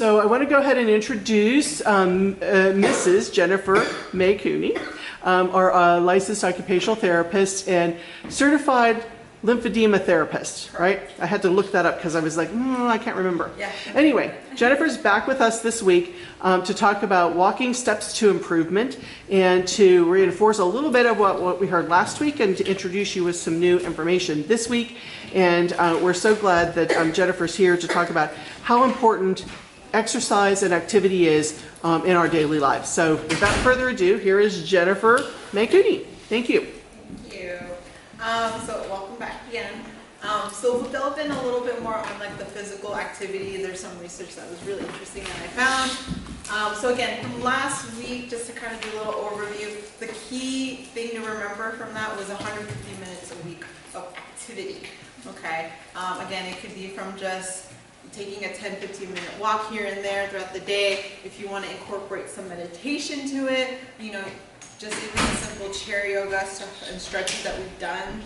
So I want to go ahead and introduce Mrs. Jennifer May Cooney, our licensed occupational therapist and certified lymphedema therapist, right? I had to look that up because I was like, I can't remember. Yeah. Anyway, Jennifer's back with us this week to talk about walking steps to improvement and to reinforce a little bit of what we heard last week and to introduce you with some new information this week. And we're so glad that Jennifer's here to talk about how important exercise and activity is in our daily lives. So without further ado, here is Jennifer May Cooney. Thank you. Thank you. So welcome back again. So we'll delve in a little bit more on like the physical activity. There's some research that was really interesting that I found. So again, from last week, just to kind of do a little overview, the key thing to remember from that was 150 minutes a week of activity. Okay. Again, it could be from just taking a 10-15 minute walk here and there throughout the day. If you want to incorporate some meditation to it, you know, just even the simple chair yoga stuff and stretches that we've done,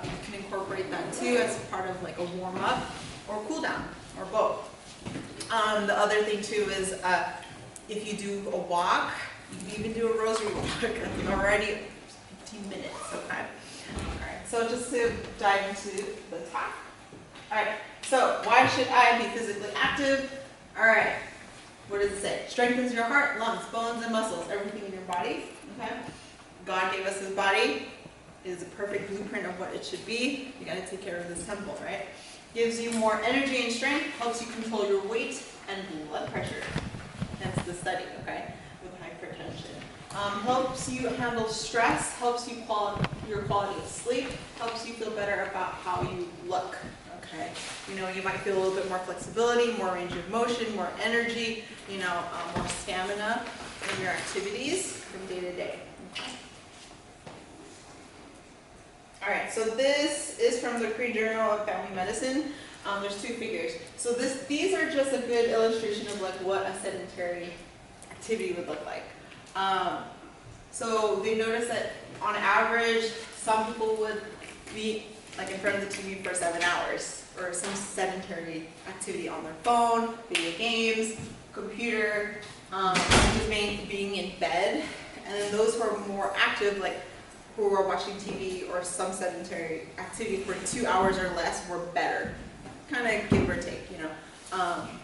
you can incorporate that too as part of like a warm up or cool down or both. The other thing too is if you do a walk, you can even do a rosary walk. Already 15 minutes, okay? Alright, so just to dive into the top. Alright, so why should I be physically active? Alright, what does it say? Strengthens your heart, lungs, bones, and muscles, everything in your body. Okay? God gave us his body. It is a perfect blueprint of what it should be. You gotta take care of this temple, right? Gives you more energy and strength, helps you control your weight and blood pressure. That's the study, okay? With hypertension. Helps you handle stress, helps you your quality of sleep, helps you feel better about how you look. Okay, you know, you might feel a little bit more flexibility, more range of motion, more energy, you know, more stamina in your activities from day to day. Okay. All right, so this is from the Korean Journal of Family Medicine. There's two figures. So these are just a good illustration of like what a sedentary activity would look like. So they noticed that on average, some people would be like in front of the TV for 7 hours, or some sedentary activity on their phone, video games, computer, just being in bed. And then those who are more active, like who are watching TV or some sedentary activity for 2 hours or less, were better. Kind of give or take, you know.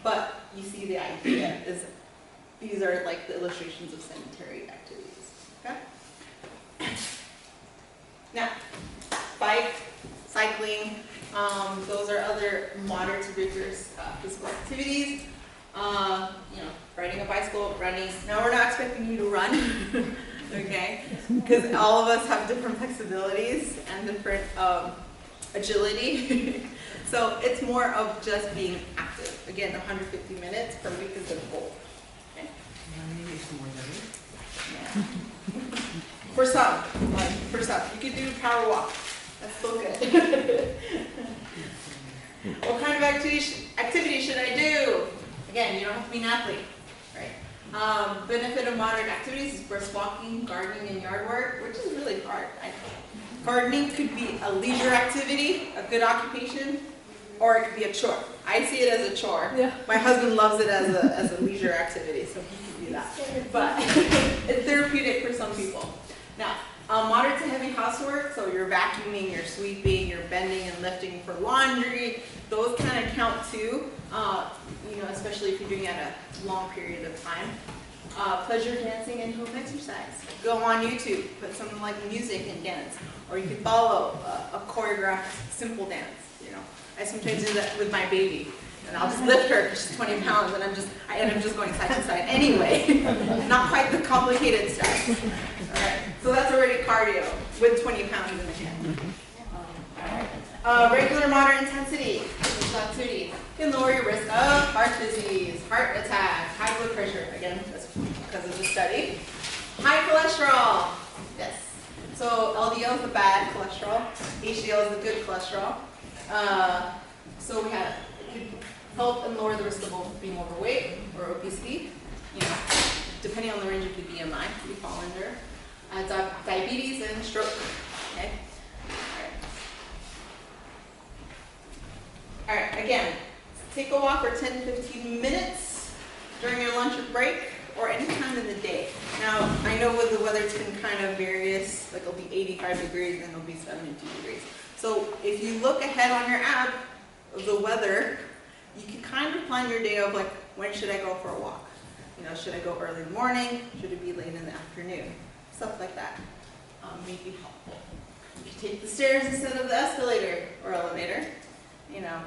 But you see the idea is these are like the illustrations of sedentary activities. Okay? Now, bike, cycling, those are other moderate to vigorous physical activities. You know, riding a bicycle, running. Now we're not expecting you to run, okay? Because all of us have different flexibilities and different agility. So it's more of just being active. Again, 150 minutes per week is the goal. Okay? Yeah. For some, you could do power walk. That's so good. What kind of activity should I do? Again, you don't have to be an athlete, right? Benefit of moderate activities is brisk walking, gardening, and yard work, which is really hard. Gardening could be a leisure activity, a good occupation, or it could be a chore. I see it as a chore. Yeah. My husband loves it as a leisure activity, so he can do that. But it's therapeutic for some people. Now, moderate to heavy housework, so you're vacuuming, you're sweeping, you're bending and lifting for laundry, those kind of count too, you know, especially if you're doing it at a long period of time. Pleasure dancing and home exercise. Go on YouTube, put something like music and dance, or you can follow a choreographed simple dance, you know. I sometimes do that with my baby. And I'll just lift her because she's 20 pounds and I end up just going side to side anyway. Not quite the complicated stuff. All right, so that's already cardio with 20 pounds in the hand. All right. Regular moderate intensity physical activity can lower your risk of heart disease, heart attack, high blood pressure. Again, that's because of the study. High cholesterol. Yes. So LDL is the bad cholesterol. HDL is the good cholesterol. So we have help and lower the risk of being overweight or obesity, you know, depending on the range of the BMI we fall under. Diabetes and stroke, okay? All right, again, take a walk for 10-15 minutes. break or any time in the day. Now, I know with the weather it's been kind of various, like it'll be 85 degrees and it'll be 72 degrees. So if you look ahead on your app of the weather, you can kind of plan your day of like, when should I go for a walk? You know, should I go early in the morning? Should it be late in the afternoon? Stuff like that may be helpful. You can take the stairs instead of the escalator or elevator. You know,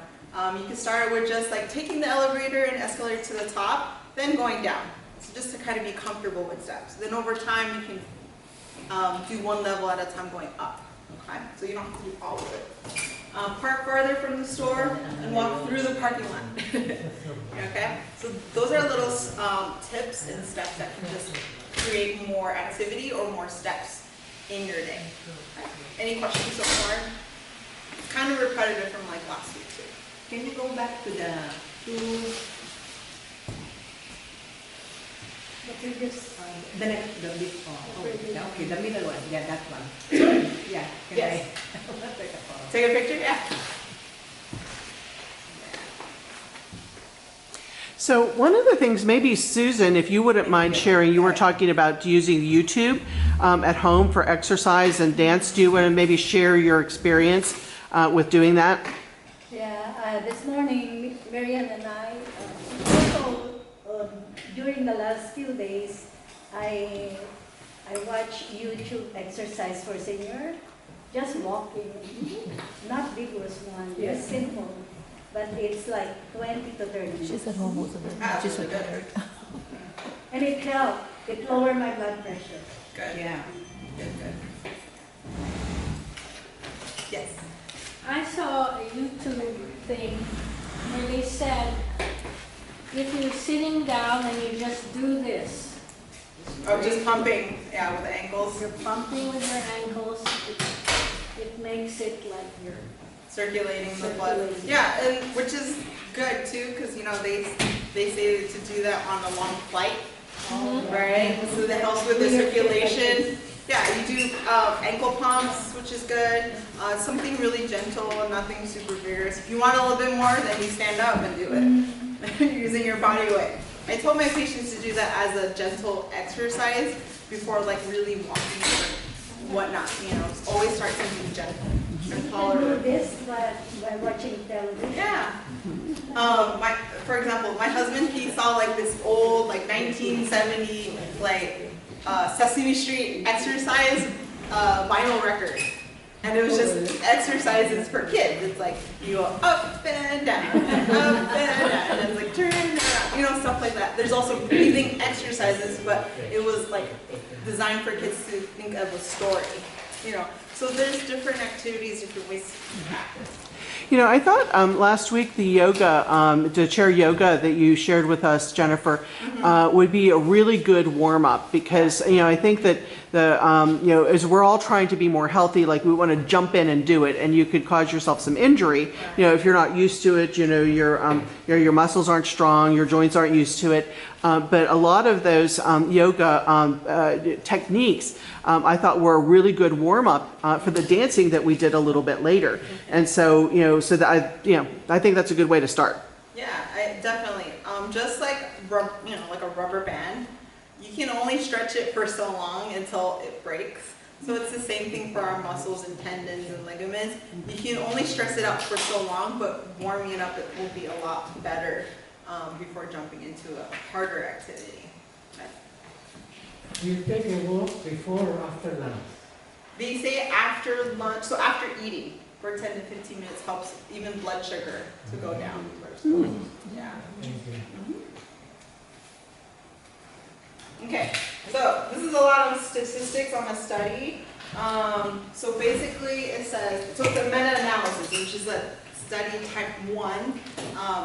you can start with just like taking the elevator and escalator to the top, then going down. So just to kind of be comfortable with steps. Then over time you can do one level at a time going up. Okay, so you don't have to do all of it. Park farther from the store and walk through the parking lot. Okay, so those are little tips and steps that can just create more activity or more steps in your day. Okay. Any questions so far? It's kind of repetitive from like last week too. Can you go back to the two, the previous, the next, the big, yeah, okay, the middle one, yeah, that one. Yeah, can Yes. I take a photo? Take a picture? Yeah. So one of the things, maybe Susan, if you wouldn't mind sharing, you were talking about using YouTube at home for exercise and dance. Do you want to maybe share your experience with doing that? Yeah, this morning, Marian and I, also during the last few days, I watch YouTube exercise for senior, just walking, not vigorous one, just simple, but it's like 20 to 30 minutes. She's at home most of the time. She's retired. And it helped, it lowered my blood pressure. Good. Yeah. Good, good. Yes. I saw a YouTube thing where they said, if you're sitting down and you just do this, Oh, just pumping, yeah, with the ankles, you're pumping with your ankles, it makes it like you're circulating the blood. Circulating. Yeah, and which is good too, because you know they say to do that on a long flight, right? So that helps with the circulation. Yeah, you do ankle pumps, which is good. Something really gentle and nothing super vigorous. If you want a little bit more, then you stand up and do it using your body weight. I told my patients to do that as a gentle exercise before like really walking or whatnot. You know, always start something gentle and You can do tolerable. this by watching television. Yeah. For example, my husband, he saw like this old, like 1970, like Sesame Street exercise vinyl record. And it was just exercises for kids. It's like, you go up and down, and up and down, and it's like turn around, you know, stuff like that. There's also breathing exercises, but it was like designed for kids to think of a story, you know. So there's different activities, different ways to practice. You know, I thought last week the yoga, the chair yoga that you shared with us, Jennifer, would be a really good warm up because, you know, I think that you know, as we're all trying to be more healthy, like we want to jump in and do it, and you could cause yourself some injury. You know, if you're not used to it, you know, your muscles aren't strong, your joints aren't used to it. But a lot of those yoga techniques, I thought were a really good warm up for the dancing that we did a little bit later. And so, you know, so that I think that's a good way to start. Yeah, definitely. Just like you know, like a rubber band, you can only stretch it for so long until it breaks. So it's the same thing for our muscles and tendons and ligaments. You can only stress it out for so long, but warming it up it will be a lot better before jumping into a harder activity. Okay. You take a walk before or after lunch? They say after lunch, so after eating, for 10 to 15 minutes helps even blood sugar to go down. Yeah. Thank you. Okay, so this is a lot of statistics on a study. So basically it says, so it's a meta-analysis, which is a study type 1.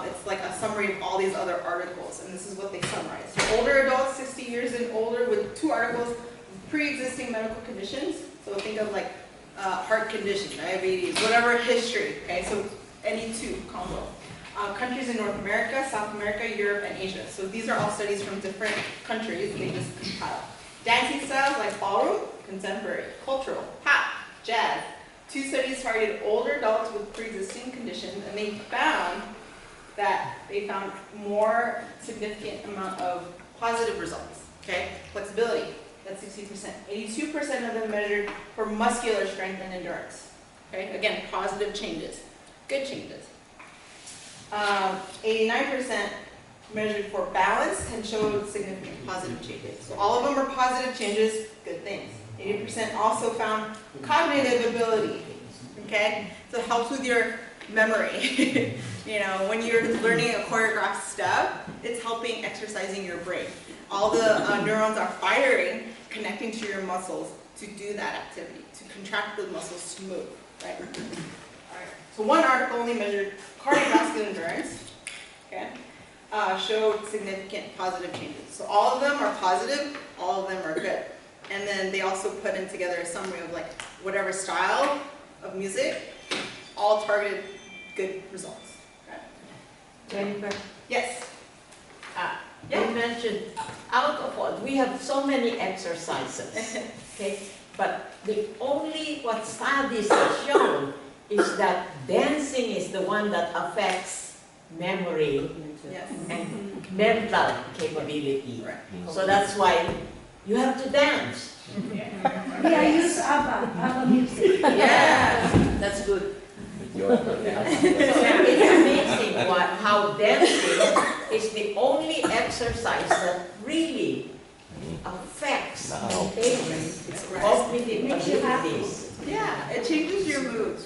It's like a summary of all these other articles, and this is what they summarize. So older adults, 60 years and older, with 2 articles, pre-existing medical conditions. So think of like heart condition, diabetes, whatever history, okay? So any 2 combo. Countries in North America, South America, Europe, and Asia. So these are all studies from different countries, and they just compile. Dancing styles like ballroom, contemporary, cultural, pop, jazz. 2 studies targeted older adults with pre-existing conditions, and they found that they found more significant amount of positive results. Okay, flexibility, that's 60%. 82% of them measured for muscular strength and endurance. Okay, again, positive changes, good changes. 89% measured for balance and showed significant positive changes. So all of them are positive changes, good things. 80% also found cognitive ability. Okay, so it helps with your memory. You know, when you're learning a choreographed step, it's helping exercising your brain. All the neurons are firing, connecting to your muscles to do that activity, to contract the muscles to move, right? All right. So one article only measured cardiovascular endurance, okay, showed significant positive changes. So all of them are positive, all of them are good. And then they also put in together a summary of like whatever style of music, all targeted good results. Okay. Jennifer, Yes. you mentioned out of all, we have so many exercises, okay? But the only what studies have shown is that dancing is the one that affects memory Yes. and mental capability. Right. So that's why you have to dance. Yeah, I use ABBA music. Yeah. That's good. It's amazing how dancing is the only exercise that really affects cognitive abilities. Yeah, it changes your mood.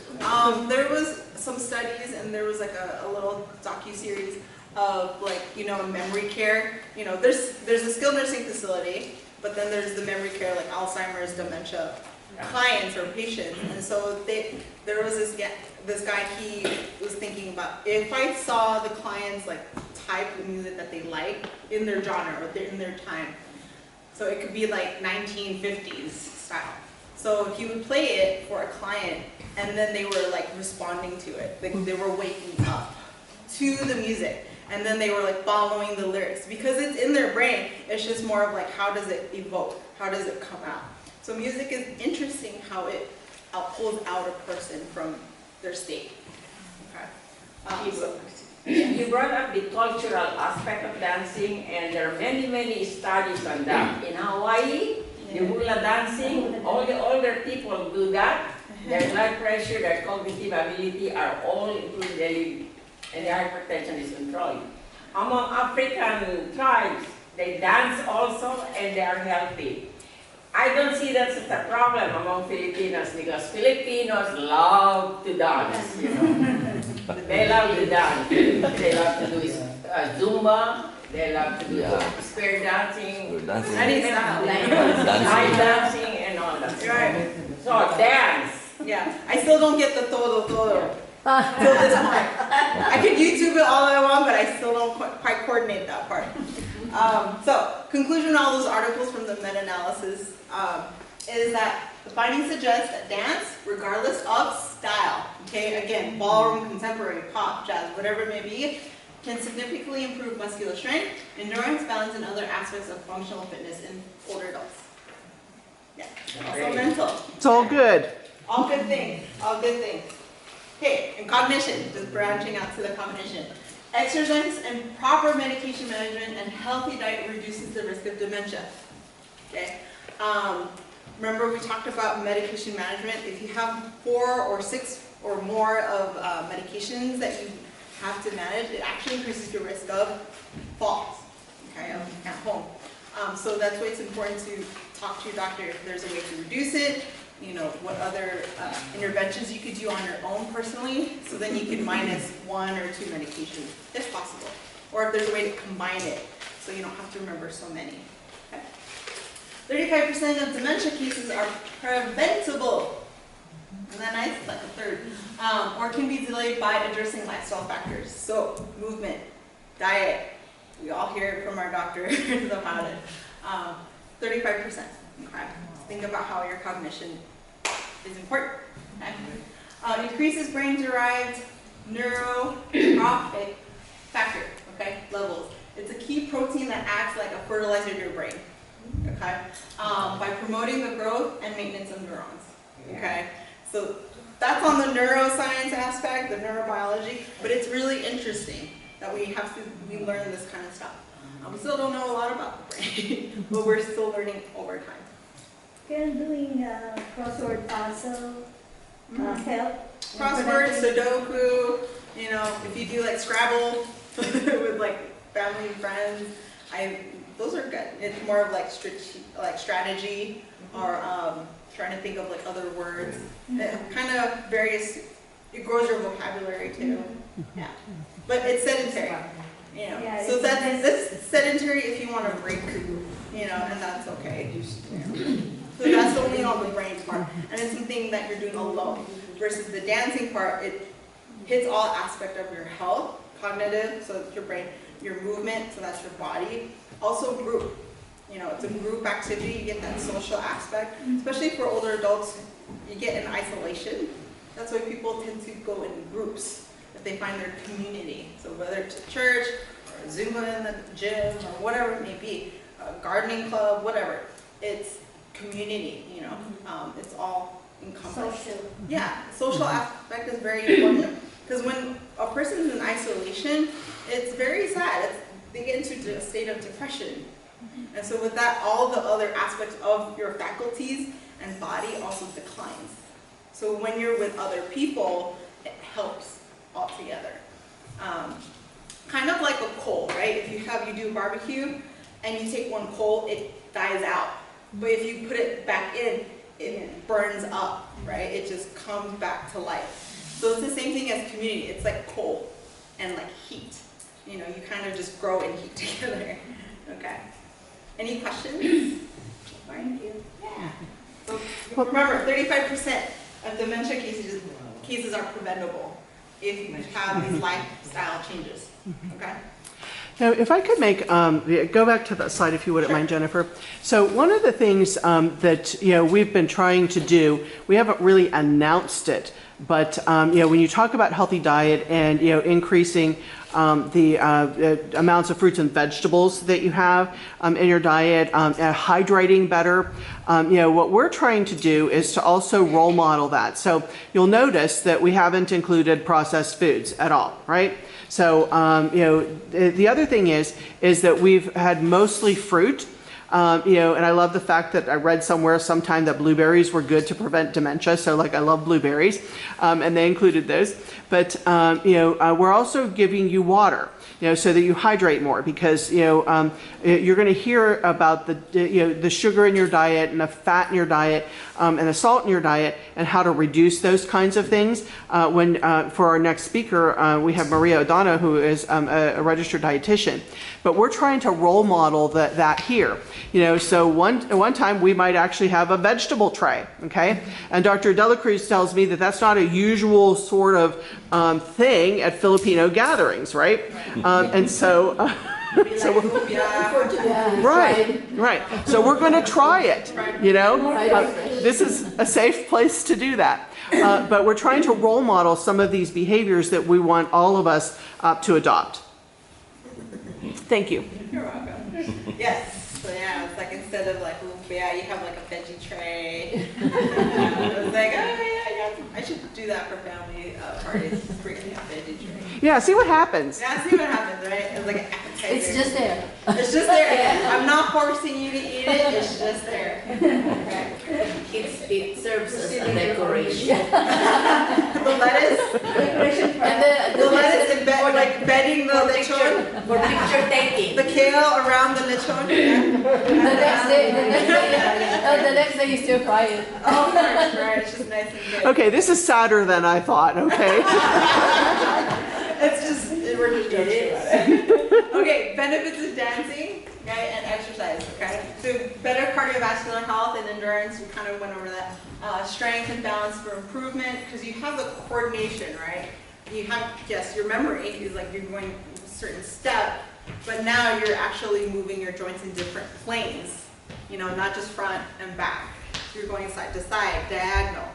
There was some studies and there was like a little docu-series of like, you know, memory care. You know, there's a skilled nursing facility, but then there's the memory care like Alzheimer's, dementia clients or patients. And so there was this guy, he was thinking about if I saw the clients like type the music that they like in their genre or in their time. So it could be like 1950s style. So he would play it for a client and then they were like responding to it. Like they were waking up to the music and then they were like following the lyrics. Because it's in their brain, it's just more of like how does it evoke? How does it come out? So music is interesting how it pulls out a person from their state. Okay. You brought up the cultural aspect of dancing, and there are many, many studies on that. In Hawaii, the hula dancing, all the older people do that. Their blood pressure, their cognitive ability are all improved, and their hypertension is controlled. Among African tribes, they dance also, and they are healthy. I don't see that as a problem among Filipinos because Filipinos love to dance, you know. They love to dance. They love to do Zumba. They love to do square dancing. Any style. Line dancing and all that. Right. So dance. Yeah. I still don't get the todo till this point. I could YouTube it all I want, but I still don't quite coordinate that part. So, conclusion of all those articles from the meta-analysis is that the findings suggest that dance, regardless of style, okay, again, ballroom, contemporary, pop, jazz, whatever it may be, can significantly improve muscular strength, endurance, balance, and other aspects of functional fitness in older adults. Yeah, also mental. It's all good. All good things, all good things. Okay, and cognition, just branching out to the cognition. Exercise and proper medication management and healthy diet reduces the risk of dementia. Okay. Remember we talked about medication management. If you have 4 or 6 or more of medications that you have to manage, it actually increases your risk of falls, okay, at home. So that's why it's important to talk to your doctor if there's a way to reduce it, you know, what other interventions you could do on your own personally, so then you can minus 1 or 2 medications if possible. Or if there's a way to combine it, so you don't have to remember so many. Okay. 35% of dementia cases are preventable. Isn't that nice? It's like a third. Or can be delayed by addressing lifestyle factors. So, movement, diet. We all hear it from our doctors about it. 35%. Okay. Think about how your cognition is important. Okay? Increases brain-derived neurotrophic factor, okay, levels. It's a key protein that acts like a fertilizer to your brain, okay, by promoting the growth and maintenance of neurons, okay. So that's on the neuroscience aspect, the neurobiology, but it's really interesting that we learn this kind of stuff. We still don't know a lot about the brain, but we're still learning over time. Can doing crossword puzzle help? Crossword, Sudoku, you know, if you do like Scrabble with like family and friends, those are good. It's more of like strategy or trying to think of like other words. Kind of various, it grows your vocabulary too. Yeah, but it's sedentary, you know. Yeah, So that's sedentary if you want to break, you know, and that's okay. So that's only on the brain part, and it's something that you're doing alone. Versus the dancing part, it hits all aspects of your health, cognitive, so it's your brain, your movement, so that's your body. Also group, you know, it's a group activity, you get that social aspect, especially for older adults, you get in isolation. That's why people tend to go in groups, if they find their community. So whether it's a church, or a Zumba in the gym, or whatever it may be, a gardening club, whatever, it's community, you know, it's all encompassed. Social. Yeah, the social aspect is very important, because when a person is in isolation, it's very sad. They get into a state of depression. And so with that, all the other aspects of your faculties and body also declines. So when you're with other people, it helps altogether. Kind of like a coal, right? If you do barbecue and you take one coal, it dies out. But if you put it back in, it burns up, right? It just comes back to life. So it's the same thing as community. It's like coal and like heat. You know, you kind of just grow and heat together. Okay. Any questions? Thank you. Yeah. So remember, 35% of dementia cases are preventable if you have these lifestyle changes. Okay. Now, if I could go back to that slide, if you wouldn't mind, Jennifer. So one of the things that, you know, we've been trying to do, we haven't really announced it, but, you know, when you talk about healthy diet and, you know, increasing the amounts of fruits and vegetables that you have in your diet, hydrating better, you know, what we're trying to do is to also role model that. So you'll notice that we haven't included processed foods at all, right? So, you know, the other thing is that we've had mostly fruit, you know, and I love the fact that I read somewhere sometime that blueberries were good to prevent dementia. So like, I love blueberries, and they included those. But, you know, we're also giving you water, you know, so that you hydrate more, because, you know, you're going to hear about the sugar in your diet and the fat in your diet and the salt in your diet and how to reduce those kinds of things. For our next speaker, we have Maria O'Donnell, who is a registered dietitian. But we're trying to role model that here. You know, so one time we might actually have a vegetable tray, okay? And Dr. Delacruz tells me that that's not a usual sort of thing at Filipino gatherings, right? And so, right. So we're going to try it, you know? This is a safe place to do that. But we're trying to role model some of these behaviors that we want all of us to adopt. Thank you. You're welcome. Yes. So yeah, it's like instead of like lumpia, you have like a veggie tray. I was like, oh yeah, I should do that for family parties. Just bring a veggie tray. Yeah, see what happens. Yeah, see what happens, right? It's like an appetizer. It's just there. It's just there. I'm not forcing you to eat it. It's just there. Okay. It serves as a decoration. The lettuce. And The lettuce and like bedding the lechon. For picture taking. The kale around the lechon. the next day you still fry it. Oh, right. It's just nice and good. Okay, this is sadder than I thought, okay? It's just, we're just joking about it. Okay, benefits of dancing, okay, and exercise, okay? So better cardiovascular health and endurance, we kind of went over that. Strength and balance for improvement, because you have the coordination, right? You have, yes, your memory is like you're going a certain step, but now you're actually moving your joints in different planes, you know, not just front and back. So you're going side to side, diagonal.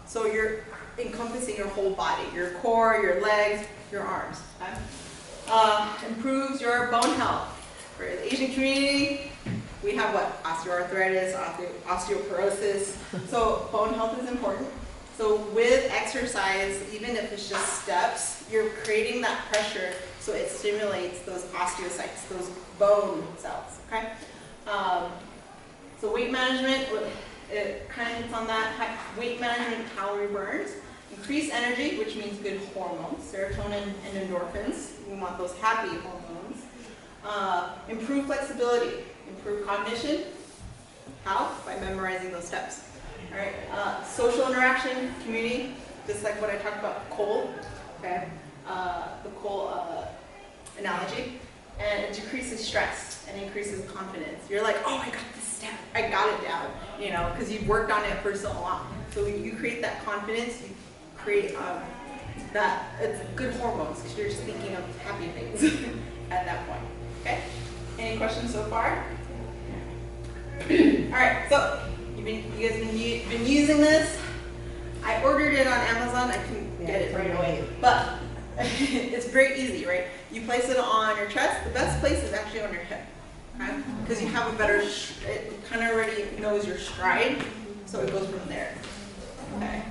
So you're encompassing your whole body, your core, your legs, your arms. Okay? Improves your bone health. For the Asian community, we have what? Osteoarthritis, osteoporosis. So bone health is important. So with exercise, even if it's just steps, you're creating that pressure So it stimulates those osteocytes, those bone cells, okay? So weight management, it kind of hits on that. Weight management, calorie burns, increase energy, which means good hormones, serotonin and endorphins. We want those happy hormones. Improve flexibility, improve cognition. How? By memorizing those steps. All right. Social interaction, community, just like what I talked about, coal. Okay. The coal analogy, and it decreases stress and increases confidence. You're like, oh, I got this step, I got it down, you know, because you've worked on it for so long. So you create that confidence, you create that, it's good hormones, because you're just thinking of happy things at that point, okay? Any questions so far? All right, so you guys been using this. I ordered it on Amazon, I couldn't get it right away, but it's very easy, right? You place it on your chest. The best place is actually on your hip, okay? Because you have a better, it kind of already knows your stride, so it goes from there, okay?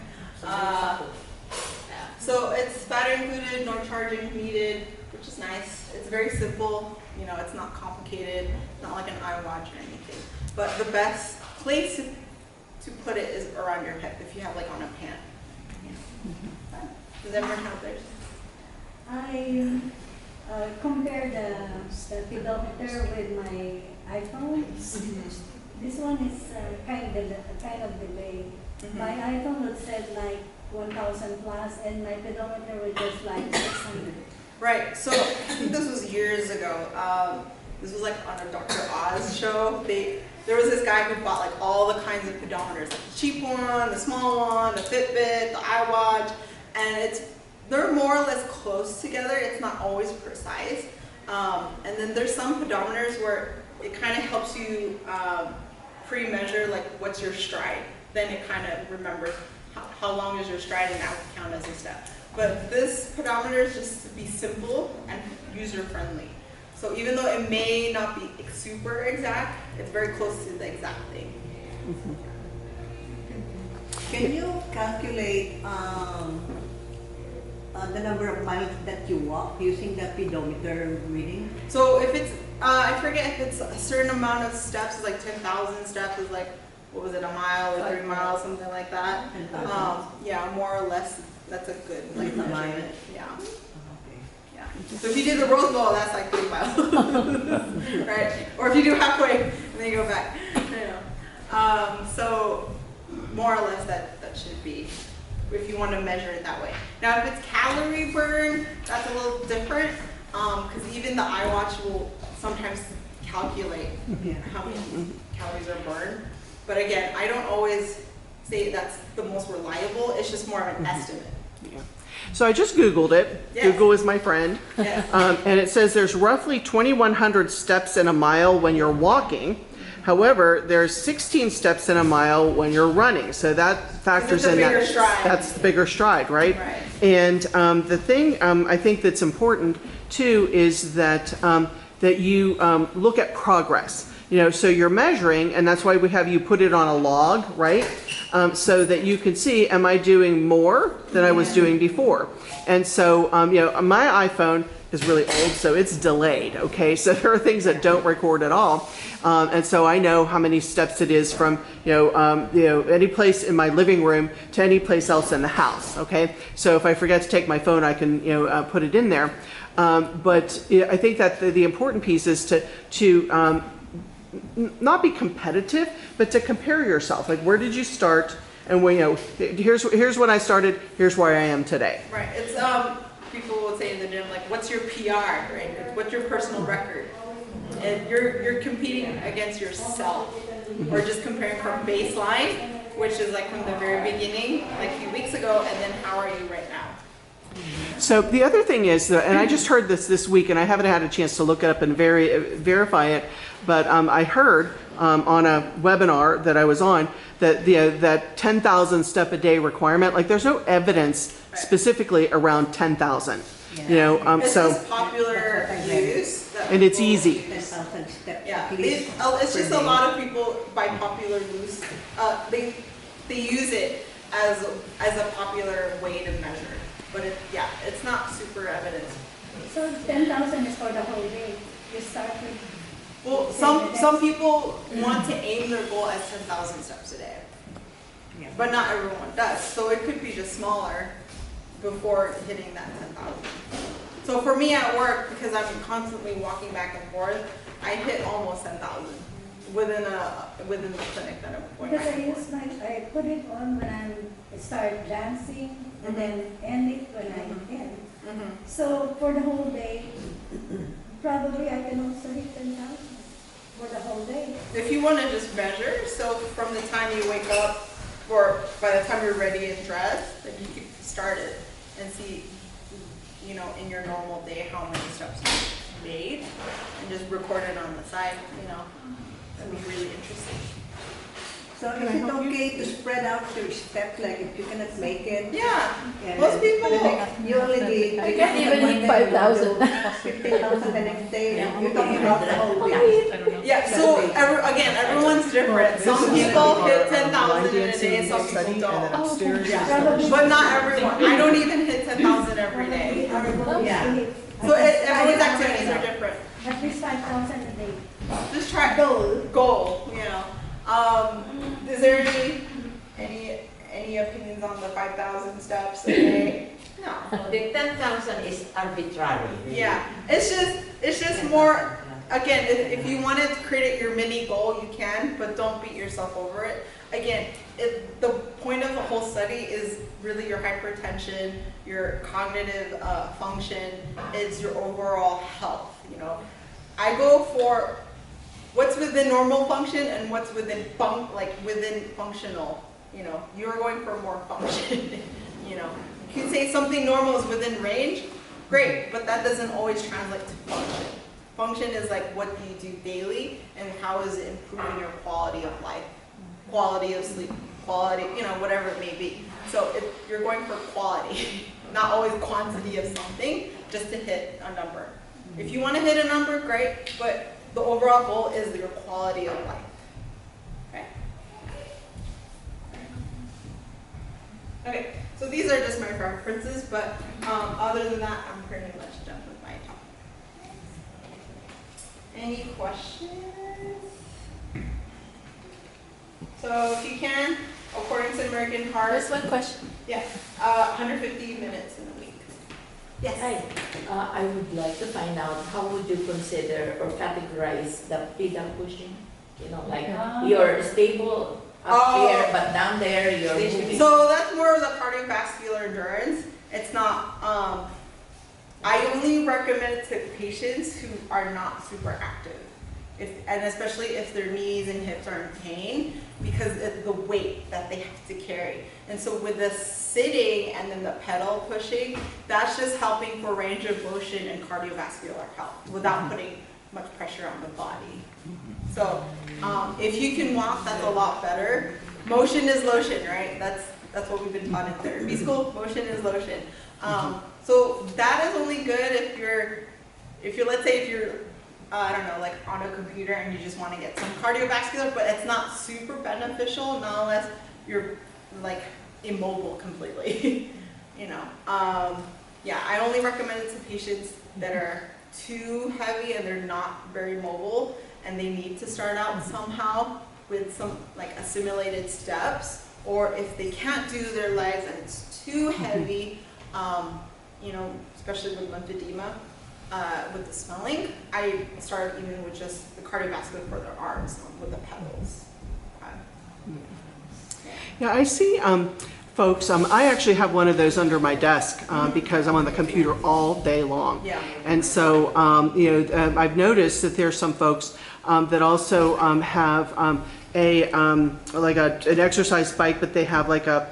So it's battery included, no charging needed, which is nice. It's very simple, you know, it's not complicated, not like an iWatch or anything. But the best place to put it is around your hip if you have like on a pant. Yeah. Does everyone have theirs? I compared the pedometer with my iPhone. This one is kind of delayed. My iPhone would set like 1,000 plus, and my pedometer was just like 600. Right. So I think this was years ago. This was like on a Dr. Oz show. There was this guy who bought like all the kinds of pedometers, like the cheap one, the small one, the Fitbit, the iWatch, and they're more or less close together. It's not always precise. And then there's some pedometers where it kind of helps you pre-measure like what's your stride. Then it kind of remembers how long is your stride, and that will count as a step. But this pedometer is just to be simple and user-friendly. So even though it may not be super exact, it's very close to the exact thing. Can you calculate the number of miles that you walk using the pedometer reading? So if it's, I forget if it's a certain amount of steps, it's like 10,000 steps is like, what was it, a mile or 3 miles, something like that. Yeah, more or less, that's a good like measurement. Yeah. Yeah. So if you do the Rose Bowl, that's like 3 miles, right? Or if you do halfway and then you go back. So more or less that should be, if you want to measure it that way. Now if it's calorie burn, that's a little different, because even the iWatch will sometimes calculate how many calories are burned. But again, I don't always say that's the most reliable, it's just more of an estimate. Yeah. So I just Googled it. Yes. Google is my friend. Yes. And it says there's roughly 2,100 steps in a mile when you're walking. However, there's 16 steps in a mile when you're running. So that factors in that. Stride. That's the bigger stride, right? Right. And the thing I think that's important too is that that you look at progress. You know, so you're measuring, and that's why we have you put it on a log, right? So that you can see, am I doing more than I was doing before? And so, you know, my iPhone is really old, so it's delayed, okay? So there are things that don't record at all. And so I know how many steps it is from, you know, any place in my living room to any place else in the house, okay? So if I forget to take my phone, I can, you know, put it in there. But I think that the important piece is to not be competitive, but to compare yourself. Like, where did you start? And when, you know, here's when I started, here's where I am today. Right. It's people would say in the gym, like, what's your PR, right? What's your personal record? And you're competing against yourself, or just comparing from baseline, which is like from the very beginning, like a few weeks ago, and then how are you right now? So the other thing is, and I just heard this week, and I haven't had a chance to look it up and verify it, but I heard on a webinar that I was on that that 10,000 step a day requirement, like there's no evidence specifically around 10,000. Yeah. You know, It's so just popular use. and it's easy. 10,000 steps. Yeah, at least it's just per a day. lot of people by popular use. They use it as a popular way to measure, but it's not super evidence. So 10,000 is for the whole day. You start with. Well, some people want to aim their goal as 10,000 steps a day, Yeah. but not everyone does. So it could be just smaller before hitting that 10,000. So for me at work, because I'm constantly walking back and forth, I hit almost 10,000 within the clinic that I'm going Because back I and forth. use I put it on when I start dancing and then end it when I end. Mhm. So for the whole day, probably I can also hit 10,000 for the whole day. If you want to just measure, so from the time you wake up, or by the time you're ready and dressed, then you can start it and see, you know, in your normal day how many steps you made, and just record it on the side. You know, that'd be really interesting. So is it okay to spread out your steps, like if you cannot make it? Yeah, and most people. You only did. I can't even hit 5,000. 15,000 the next day. Yeah. You're talking about the whole week. Yeah, so again, everyone's different. Some people hit 10,000 in a day, some people don't. Upstairs. Probably. But not everyone. I don't even hit 10,000 every day. Yeah. So everyone's activities are different. At least 5,000 a day. Just try goal, you know. Is there any opinions on the 5,000 steps a day? No. The 10,000 is arbitrary. really. Yeah, it's just more. Again, if you want to create your mini goal, you can, but don't beat yourself over it. Again, the point of the whole study is really your hypertension, your cognitive function, it's your overall health. You know, I go for what's within normal function and what's within within functional. You know, you're going for more function. You know, you can say something normal is within range, great, but that doesn't always translate to function. Function is like, what do you do daily, and how is it improving your quality of life, quality of sleep, quality, you know, whatever it may be. So if you're going for quality, not always quantity of something, just to hit a number. If you want to hit a number, great, but the overall goal is your quality of life. Okay. Okay, so these are just my preferences, but other than that, I'm pretty much done with my talk. Any questions? So if you can, according to American Heart, There's one question. yeah, 150 minutes in a week. Yes. Hi, I would like to find out how would you consider or categorize the pedal pushing? You know, like you're stable up here, but down there you're moving. So that's more of the cardiovascular endurance. It's not, I only recommend it to patients who are not super active. And especially if their knees and hips are in pain, because of the weight that they have to carry. And so with the sitting and then the pedal pushing, that's just helping for range of motion and cardiovascular health without putting much pressure on the body. So if you can walk, that's a lot better. Motion is lotion, right? That's what we've been taught in therapy school. Motion is lotion. So that is only good if you're let's say if you're I don't know, like on a computer and you just want to get some cardiovascular, but it's not super beneficial, not unless you're like immobile completely. You know, yeah, I only recommend it to patients that are too heavy and they're not very mobile and they need to start out somehow with some like assimilated steps, or if they can't do their legs and it's too heavy, you know, especially with lymphedema, with the swelling, I started even with just the cardiovascular for their arms with the pedals. Yeah, I see folks, I actually have one of those under my desk because I'm on the computer all day long. Yeah. And so, you know, I've noticed that there's some folks that also have like an exercise bike, but they have like a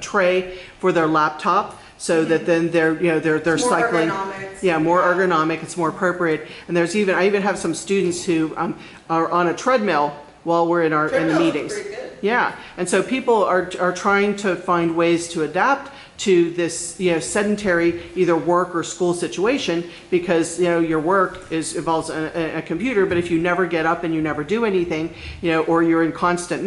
tray for their laptop, so that then they're, you know, they're cycling. Ergonomics. Yeah, more ergonomic. It's more appropriate. And there's I even have some students who are on a treadmill while we're in the Treadmill is meetings. pretty good. Yeah, and so people are trying to find ways to adapt to this, you know, sedentary either work or school situation, because, you know, your work involves a computer, but if you never get up and you never do anything, you know, or you're in constant meetings,